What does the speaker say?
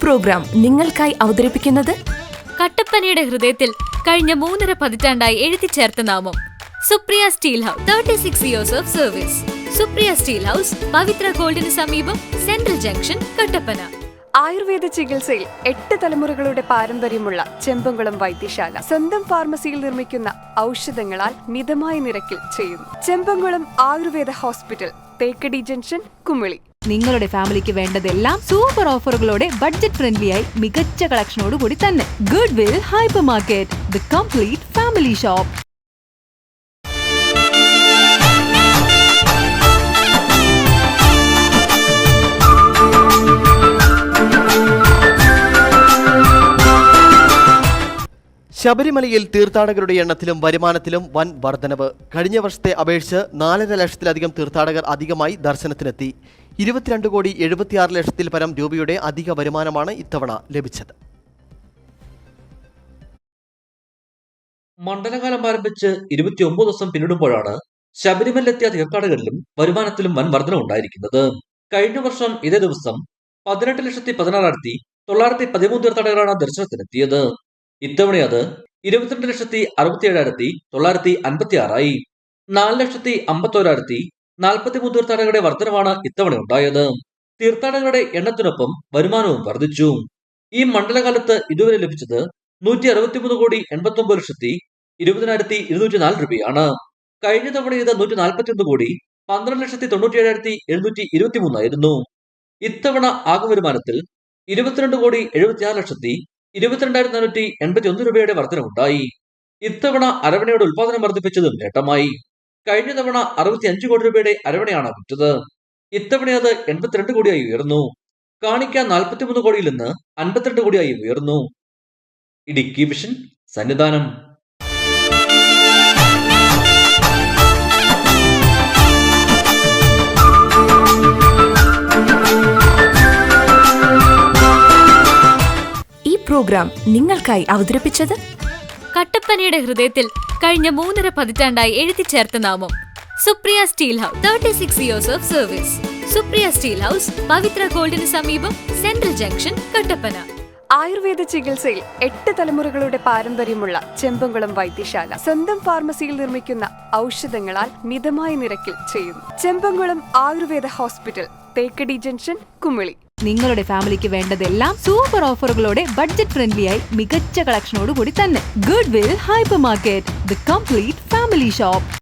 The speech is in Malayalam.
പ്രോഗ്രാം നിങ്ങൾക്കായി അവതരിപ്പിക്കുന്നത് കട്ടപ്പനയുടെ ഹൃദയത്തിൽ കഴിഞ്ഞ 3.5 പതിറ്റാണ്ടായി എഴുതിച്ചേർത്ത നാമം Supriya steel house. 36 years of service. Supriya steel house, Pavithra ഗോൾഡിന് സമീപം, സെൻട്രൽ ജംഗ്ഷൻ, കട്ടപ്പന. ആയുർവേദ ചികിത്സയിൽ 8 തലമുറകളുടെ പാരമ്പര്യമുള്ള ചെമ്പംകുളം വൈദ്യശാല സ്വന്തം ഫാർമസിയിൽ നിർമ്മിക്കുന്ന ഔഷധങ്ങളാൽ മിതമായ നിരക്കിൽ ചെയ്യുന്നു. Chembankulam Ayurveda hospital, Thekkady junction, Kumily. നിങ്ങളുടെ ഫാമിലിക്ക് വേണ്ടതെല്ലാം സൂപ്പർ ഓഫറുകളോടെ ബഡ്ജറ്റ് ഫ്രണ്ട്ലിയായി മികച്ച കളക്ഷനോട് കൂടി തന്നെ. Good will hyper market, the complete family shop. ശബരിമലയിൽ തീർത്ഥാടകരുടെ എണ്ണത്തിലും വരുമാനത്തിലും വൻ വർധനവ്. കഴിഞ്ഞ വർഷത്തെ അപേക്ഷിച്ച് 4.5 ലക്ഷത്തിലധികം തീർത്ഥാടകർ അധികമായി ദർശനത്തിനെത്തി. 22,76 ലക്ഷത്തിൽ പരം രൂപയുടെ അധിക വരുമാനമാണ് ഇത്തവണ ലഭിച്ചത്. മണ്ഡലകാലം ആരംഭിച്ച് 29 ദിവസം പിന്നിടുമ്പോഴാണ് ശബരിമലയിലെത്തിയ തീർത്ഥാടകരിലും വരുമാനത്തിലും വൻ വർധന ഉണ്ടായിരിക്കുന്നത്. കഴിഞ്ഞ വർഷം ഇതേ ദിവസം 18,16,913 തീർത്ഥാടകരാണ് ദർശനത്തിനെത്തിയത്. ഇത്തവണ അത് 22,67,956 4,51,043 തീർത്ഥാടകരുടെ വർധനവാണ് ഇത്തവണ ഉണ്ടായത്. തീർത്ഥാടകരുടെ എണ്ണത്തിനൊപ്പം വരുമാനവും വർദ്ധിച്ചു. ഈ മണ്ഡലകാലത്ത് ഇതുവരെ ലഭിച്ചത് 163,89,20,204 രൂപയാണ്. കഴിഞ്ഞ തവണ ഇത് 141,12,97,723 ആയിരുന്നു. ഇത്തവണ ആകെ വരുമാനത്തിൽ 22,76,22,481 രൂപയുടെ വർധനവുണ്ടായി. ഇത്തവണ അരവണയുടെ ഉൽപാദനം വർദ്ധിപ്പിച്ചതും നേട്ടമായി. കഴിഞ്ഞ തവണ 65 കോടി രൂപയുടെ അരവണയാണ് വിറ്റത്. ഇത്തവണ അത് 82 കോടിയായി ഉയർന്നു. കാണിക്ക 43 കോടിയിൽ നിന്ന് 52 കോടിയായി ഉയർന്നു. ഇടുക്കി വിഷൻ, സന്നിധാനം. പ്രോഗ്രാം നിങ്ങൾക്കായി അവതരിപ്പിച്ചത് കട്ടപ്പനയുടെ ഹൃദയത്തിൽ കഴിഞ്ഞ 3.5 പതിറ്റാണ്ടായി എഴുതിച്ചേർത്ത നാമം Supriya steel house. 36 years of service. Supriya steel house, Pavithra ഗോൾഡിന് സമീപം, സെൻട്രൽ ജംഗ്ഷൻ, കട്ടപ്പന. ആയുർവേദ ചികിത്സയിൽ 8 തലമുറകളുടെ പാരമ്പര്യമുള്ള ചെമ്പംകുളം വൈദ്യശാല സ്വന്തം ഫാർമസിയിൽ നിർമ്മിക്കുന്ന ഔഷധങ്ങളാൽ മിതമായ നിരക്കിൽ ചെയ്യുന്നു. Chembankulam Ayurveda hospital, Thekkady junction, Kumily. നിങ്ങളുടെ ഫാമിലിക്ക് വേണ്ടതെല്ലാം സൂപ്പർ ഓഫറുകളോടെ ബഡ്ജറ്റ് ഫ്രണ്ട്ലിയായി മികച്ച കളക്ഷനോട് കൂടി തന്നെ. Good will hyper market, the complete family shop.